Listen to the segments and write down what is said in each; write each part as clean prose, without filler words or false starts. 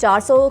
400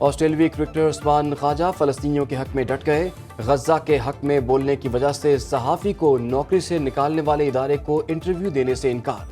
آسٹریلوی کرکٹر عثمان خواجہ فلسطینیوں کے حق میں ڈٹ گئے، غزہ کے حق میں بولنے کی وجہ سے صحافی کو نوکری سے نکالنے والے ادارے کو انٹرویو دینے سے انکار۔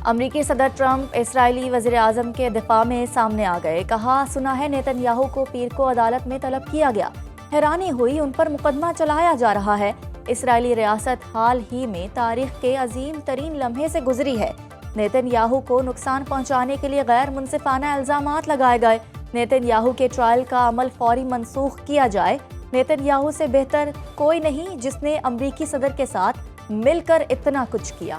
امریکی صدر ٹرمپ اسرائیلی وزیر اعظم کے دفاع میں سامنے آ گئے، کہا سنا ہے نیتن یاہو کو پیر کو عدالت میں طلب کیا گیا، حیرانی ہوئی ان پر مقدمہ چلایا جا رہا ہے۔ اسرائیلی ریاست حال ہی میں تاریخ کے عظیم ترین لمحے سے گزری ہے۔ نیتن یاہو کو نقصان پہنچانے کے لیے غیر منصفانہ الزامات لگائے گئے۔ نیتن یاہو کے ٹرائل کا عمل فوری منسوخ کیا جائے۔ نیتن یاہو سے بہتر کوئی نہیں جس نے امریکی صدر کے ساتھ مل کر اتنا کچھ کیا۔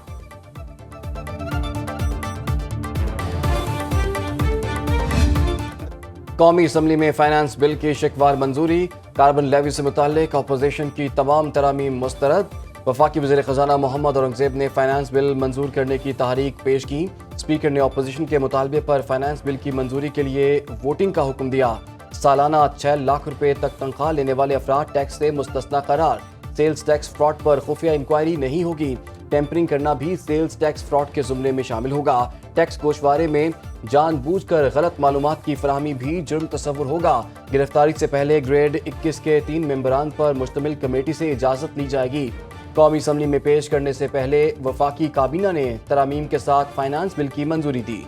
قومی اسمبلی میں فائنانس بل کی شکوار منظوری، کاربن لیوی سے متعلق اپوزیشن کی تمام ترامیم مسترد۔ وفاقی وزیر خزانہ محمد اورنگزیب نے فائنانس بل منظور کرنے کی تحریک پیش کی۔ اسپیکر نے اپوزیشن کے مطالبے پر فائنانس بل کی منظوری کے لیے ووٹنگ کا حکم دیا۔ سالانہ 6 لاکھ روپے تک تنخواہ لینے والے افراد ٹیکس سے مستثنی قرار۔ سیلز ٹیکس فراڈ پر خفیہ انکوائری نہیں ہوگی۔ ٹیمپرنگ کرنا بھی سیلز ٹیکس فراڈ کے زمرے میں شامل ہوگا۔ ٹیکس گوشوارے میں جان بوجھ کر غلط معلومات کی فراہمی بھی جرم تصور ہوگا۔ گرفتاری سے پہلے گریڈ 21 کے 3 ممبران پر مشتمل کمیٹی سے اجازت لی جائے گی۔ قومی اسمبلی میں پیش کرنے سے پہلے وفاقی کابینہ نے ترامیم کے ساتھ فائنانس بل کی منظوری دی۔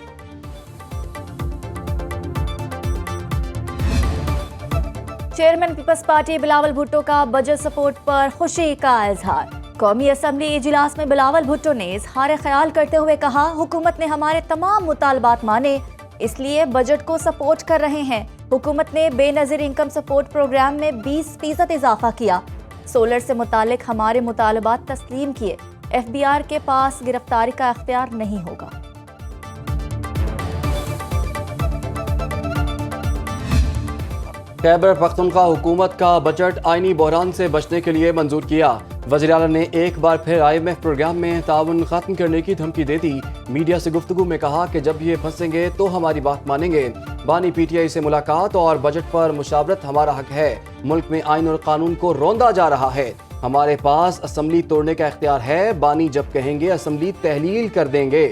چیئرمین پیپلز پارٹی بلاول بھٹو کا بجٹ سپورٹ پر خوشی کا اظہار۔ قومی اسمبلی اجلاس میں بلاول بھٹو نے اظہار خیال کرتے ہوئے کہا، حکومت نے ہمارے تمام مطالبات مانے، اس لیے بجٹ کو سپورٹ کر رہے ہیں۔ حکومت نے بے نظیر انکم سپورٹ پروگرام میں 20% اضافہ کیا۔ سولر سے متعلق ہمارے مطالبات تسلیم کیے۔ ایف بی آر کے پاس گرفتاری کا اختیار نہیں ہوگا۔ خیبر پختونخوا حکومت کا بجٹ آئینی بحران سے بچنے کے لیے منظور کیا۔ وزیر اعلیٰ نے ایک بار پھر IMF پروگرام میں تعاون ختم کرنے کی دھمکی دے دی۔ میڈیا سے گفتگو میں کہا کہ جب یہ پھنسیں گے تو ہماری بات مانیں گے۔ بانی PTI سے ملاقات اور بجٹ پر مشاورت ہمارا حق ہے۔ ملک میں آئین اور قانون کو روندا جا رہا ہے۔ ہمارے پاس اسمبلی توڑنے کا اختیار ہے۔ بانی جب کہیں گے اسمبلی تحلیل کر دیں گے۔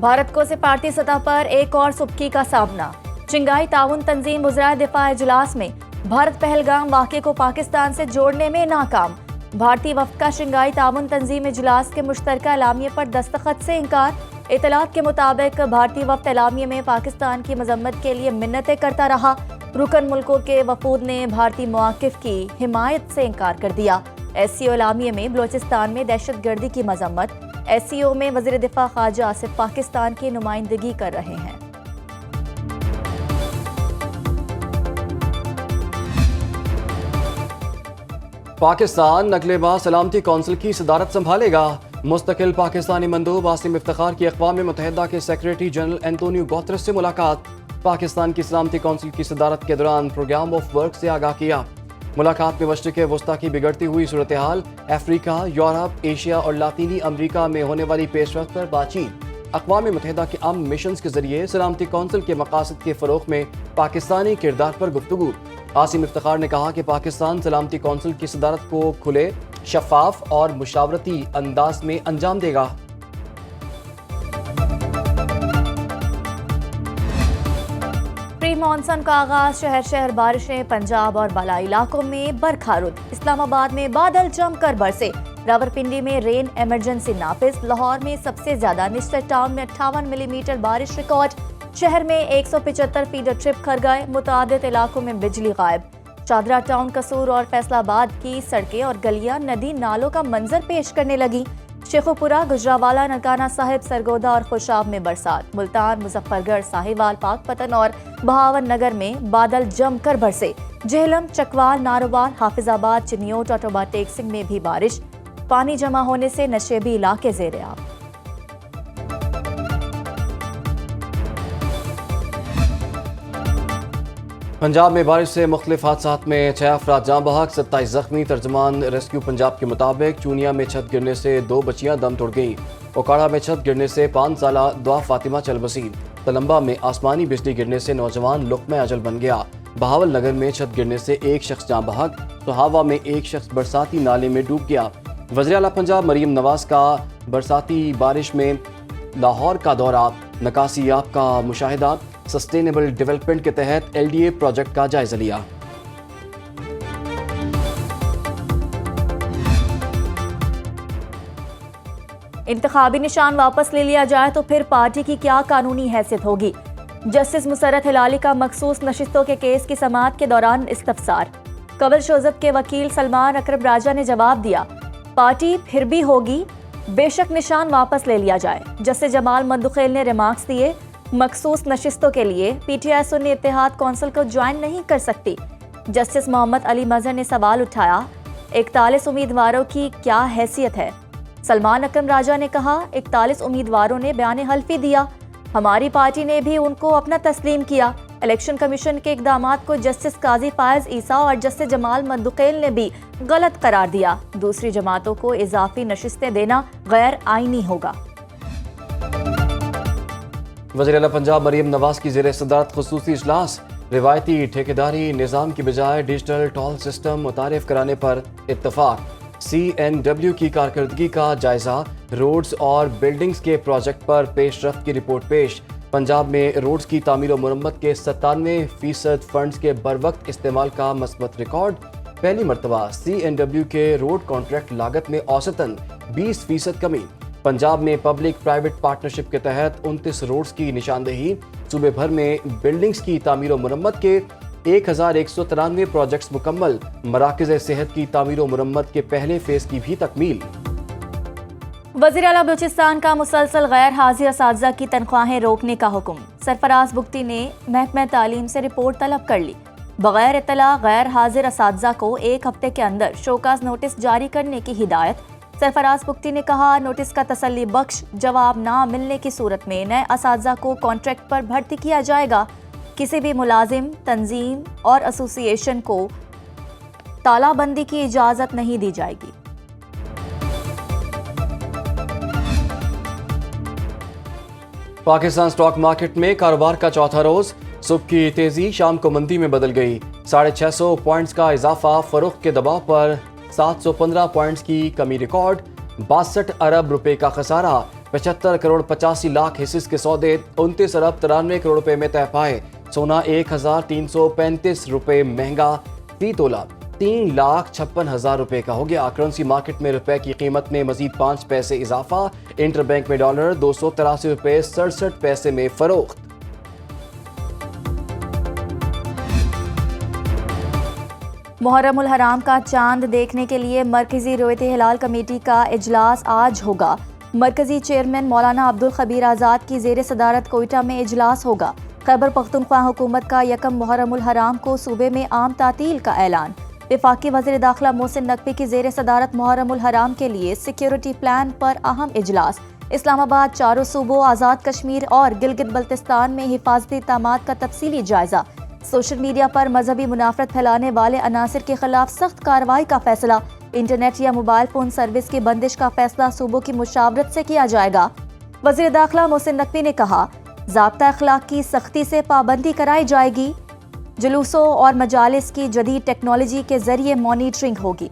بھارت کو سفارتی سطح پر ایک اور سبکی کا سامنا۔ شنگھائی تعاون تنظیم وزرائے دفاع اجلاس میں بھارت پہلگام واقعے کو پاکستان سے جوڑنے میں ناکام۔ بھارتی وفد کا شنگھائی تعاون تنظیم اجلاس کے مشترکہ اعلامیے پر دستخط سے انکار۔ اطلاعات کے مطابق بھارتی وفد اعلامیے میں پاکستان کی مذمت کے لیے منتیں کرتا رہا۔ رکن ملکوں کے وفود نے بھارتی مواقف کی حمایت سے انکار کر دیا۔ SCO اعلامیے میں بلوچستان میں دہشت گردی کی مذمت۔ SCO میں وزیر دفاع خارجہ آصف پاکستان کی نمائندگی کر رہے ہیں۔ پاکستان اگلے ماہ سلامتی کونسل کی صدارت سنبھالے گا۔ مستقل پاکستانی مندوب عاصم افتخار کی اقوام متحدہ کے سیکریٹری جنرل اینٹونیو گوترس سے ملاقات۔ پاکستان کی سلامتی کونسل کی صدارت کے دوران پروگرام آف ورک سے آگاہ کیا۔ ملاقات میں مشرق وسطیٰ کی بگڑتی ہوئی صورتحال، افریقہ، یورپ، ایشیا اور لاطینی امریکہ میں ہونے والی پیش رفت پر بات چیت۔ اقوام متحدہ کے امن مشنز کے ذریعے سلامتی کونسل کے مقاصد کے فروغ میں پاکستانی کردار پر گفتگو۔ عاصم افتخار نے کہا کہ پاکستان سلامتی کونسل کی صدارت کو کھلے، شفاف اور مشاورتی انداز میں انجام دے گا۔ پری مانسون کا آغاز، شہر بارشیں، پنجاب اور بالائی علاقوں میں برکھا رود۔ اسلام آباد میں بادل جم کر برسے۔ راولپنڈی میں رین ایمرجنسی نافذ۔ لاہور میں سب سے زیادہ، نشتر ٹاؤن میں 58 ملی میٹر بارش ریکارڈ۔ شہر میں 175 فیڈر ٹرپ کھر گئے۔ متعدد علاقوں میں بجلی غائب۔ چادرہ ٹاؤن، قصور اور فیصل آباد کی سڑکیں اور گلیاں ندی نالوں کا منظر پیش کرنے لگی۔ شیخوپورہ، گجرانوالہ، ننکانہ صاحب، سرگودا اور خوشاب میں برسات۔ ملتان، مظفر گڑھ، ساہیوال، پاک پتن اور بہاون نگر میں بادل جم کر برسے۔ جہلم، چکوال، ناروال، حافظ آباد، چنیوٹ اور ٹوبا ٹیک سنگھ میں بھی بارش۔ پانی جمع ہونے سے نشیبی علاقے زیر آب۔ پنجاب میں بارش سے مختلف حادثات میں 6 افراد جاں بحق، 27 زخمی۔ ترجمان ریسکیو پنجاب کے مطابق چونیا میں چھت گرنے سے 2 بچیاں دم توڑ گئیں۔ اوکاڑا میں چھت گرنے سے 5 سالہ دعا فاطمہ چل بسی۔ تلمبا میں آسمانی بجلی گرنے سے نوجوان لقمہ اجل بن گیا۔ بہاول نگر میں چھت گرنے سے ایک شخص جاں بحق، سہاوا میں ایک شخص برساتی نالے میں ڈوب گیا۔ وزیر اعلیٰ پنجاب مریم نواز کا برساتی بارش میں لاہور کا دورہ، نکاسی یاب کا مشاہدہ، سسٹینیبل ڈیولپمنٹ کے تحت LDA پروجیکٹ کا جائزہ لیا۔ انتخابی نشان واپس لے لیا جائے تو پھر پارٹی کی کیا قانونی حیثیت ہوگی؟ جسٹس مسرت ہلالی کا مخصوص نشستوں کے کیس کی سماعت کے دوران استفسار۔ قبل شوزت کے وکیل سلمان اکرم راجہ نے جواب دیا، پارٹی پھر بھی ہوگی، بے شک نشان واپس لے لیا جائے۔ جسٹس جمال مندخیل نے ریمارکس دیے، مخصوص نشستوں کے لیے PTI سنی اتحاد کونسل کو جوائن نہیں کر سکتی۔ جسٹس محمد علی مظہر نے سوال اٹھایا، 41 امیدواروں کی کیا حیثیت ہے؟ سلمان اکرم راجہ نے کہا، 41 امیدواروں نے بیان حلفی دیا، ہماری پارٹی نے بھی ان کو اپنا تسلیم کیا۔ الیکشن کمیشن کے اقدامات کو جسٹس قاضی فائز عیسیٰ اور جسٹس جمال مندخیل نے بھی غلط قرار دیا۔ دوسری جماعتوں کو اضافی نشستیں دینا غیر آئینی ہوگا۔ وزیر اعلیٰ پنجاب مریم نواز کی زیر صدارت خصوصی اجلاس، روایتی ٹھیکیداری نظام کی بجائے ڈیجیٹل ٹول سسٹم متعارف کرانے پر اتفاق۔ CNW کی کارکردگی کا جائزہ، روڈز اور بلڈنگز کے پروجیکٹ پر پیش رفت کی رپورٹ پیش۔ پنجاب میں روڈز کی تعمیر و مرمت کے 97% فنڈز کے بروقت استعمال کا مثبت ریکارڈ۔ پہلی مرتبہ CNW کے روڈ کانٹریکٹ لاگت میں اوسطاً 20% کمی۔ پنجاب میں پبلک پرائیویٹ پارٹنرشپ کے تحت 29 روڈز کی نشاندہی۔ صوبے بھر میں بلڈنگز کی تعمیر و مرمت کے 1193 پروجیکٹس مکمل۔ مراکز صحت کی تعمیر و مرمت کے پہلے فیز کی بھی تکمیل۔ وزیر اعلیٰ بلوچستان کا مسلسل غیر حاضر اساتذہ کی تنخواہیں روکنے کا حکم۔ سرفراز بگٹی نے محکمہ تعلیم سے رپورٹ طلب کر لی۔ بغیر اطلاع غیر حاضر اساتذہ کو 1 ہفتے کے اندر شوکاز نوٹس جاری کرنے کی ہدایت۔ سرفراز بگٹی نے کہا، نوٹس کا تسلی بخش جواب نہ ملنے کی صورت میں نئے اساتذہ کو کانٹریکٹ پر بھرتی کیا جائے گا۔ کسی بھی ملازم، تنظیم اور ایسوسی ایشن کو تالہ بندی کی اجازت نہیں دی جائے گی۔ پاکستان سٹاک مارکیٹ میں کاروبار کا چوتھا روز، صبح کی تیزی شام کو مندی میں بدل گئی۔ 650 پوائنٹس کا اضافہ، فروخت کے دباؤ پر 715 پوائنٹس کی کمی ریکارڈ۔ 62 ارب روپے کا خسارہ، 75 کروڑ 85 لاکھ حصص کے سودے 29 ارب 93 کروڑ روپے میں طے پائے۔ سونا 1335 روپے مہنگا، فی تولہ 3,56,000 روپے کا ہو گیا۔ کرنسی مارکیٹ میں روپے کی قیمت میں مزید 5 پیسے اضافہ، انٹر بینک میں ڈالر 283 روپے 67 پیسے میں فروخت۔ محرم الحرام کا چاند دیکھنے کے لیے مرکزی رویت ہلال کمیٹی کا اجلاس آج ہوگا۔ مرکزی چیئرمین مولانا عبدالخبیر آزاد کی زیر صدارت کوئٹہ میں اجلاس ہوگا۔ خیبر پختونخوا حکومت کا 1 محرم الحرام کو صوبے میں عام تعطیل کا اعلان۔ وفاقی وزیر داخلہ محسن نقوی کی زیر صدارت محرم الحرام کے لیے سیکیورٹی پلان پر اہم اجلاس۔ اسلام آباد، چاروں صوبوں آزاد کشمیر اور گلگت بلتستان میں حفاظتی اقدامات کا تفصیلی جائزہ۔ سوشل میڈیا پر مذہبی منافرت پھیلانے والے عناصر کے خلاف سخت کارروائی کا فیصلہ۔ انٹرنیٹ یا موبائل فون سروس کی بندش کا فیصلہ صوبوں کی مشاورت سے کیا جائے گا۔ وزیر داخلہ محسن نقوی نے کہا، ضابطہ اخلاق کی سختی سے پابندی کرائی جائے گی۔ جلوسوں اور مجالس کی جدید ٹیکنالوجی کے ذریعے مانیٹرنگ ہوگی۔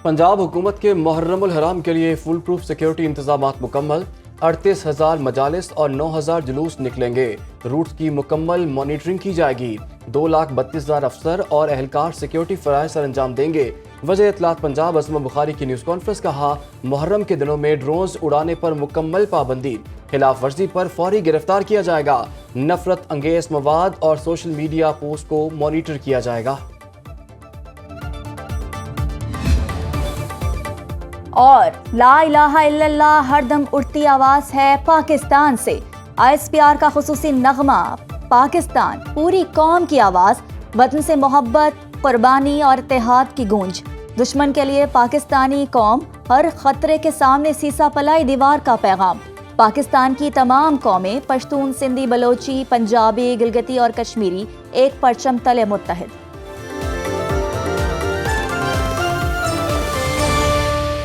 پنجاب حکومت کے محرم الحرام کے لیے فل پروف سیکیورٹی انتظامات مکمل۔ 38,000 مجالس اور 9,000 جلوس نکلیں گے۔ روٹس کی مکمل مانیٹرنگ کی جائے گی۔ 2,32,000 افسر اور اہلکار سیکیورٹی فرائض سر انجام دیں گے۔ وزیر اطلاعات پنجاب عصمت بخاری کی نیوز کانفرنس، کہا، محرم کے دنوں میں ڈرونز اڑانے پر مکمل پابندی، خلاف ورزی پر فوری گرفتار کیا جائے گا۔ نفرت انگیز مواد اور سوشل میڈیا پوسٹ کو مانیٹر کیا جائے گا۔ اور لا الہ الا اللہ ہر دم اٹھتی آواز ہے پاکستان سے۔ ISPR کا خصوصی نغمہ، پاکستان پوری قوم کی آواز، وطن سے محبت، قربانی اور اتحاد کی گونج۔ دشمن کے لیے پاکستانی قوم، ہر خطرے کے سامنے سیسا پلائی دیوار کا پیغام۔ پاکستان کی تمام قومیں، پشتون، سندھی، بلوچی، پنجابی، گلگتی اور کشمیری، ایک پرچم تلے متحد۔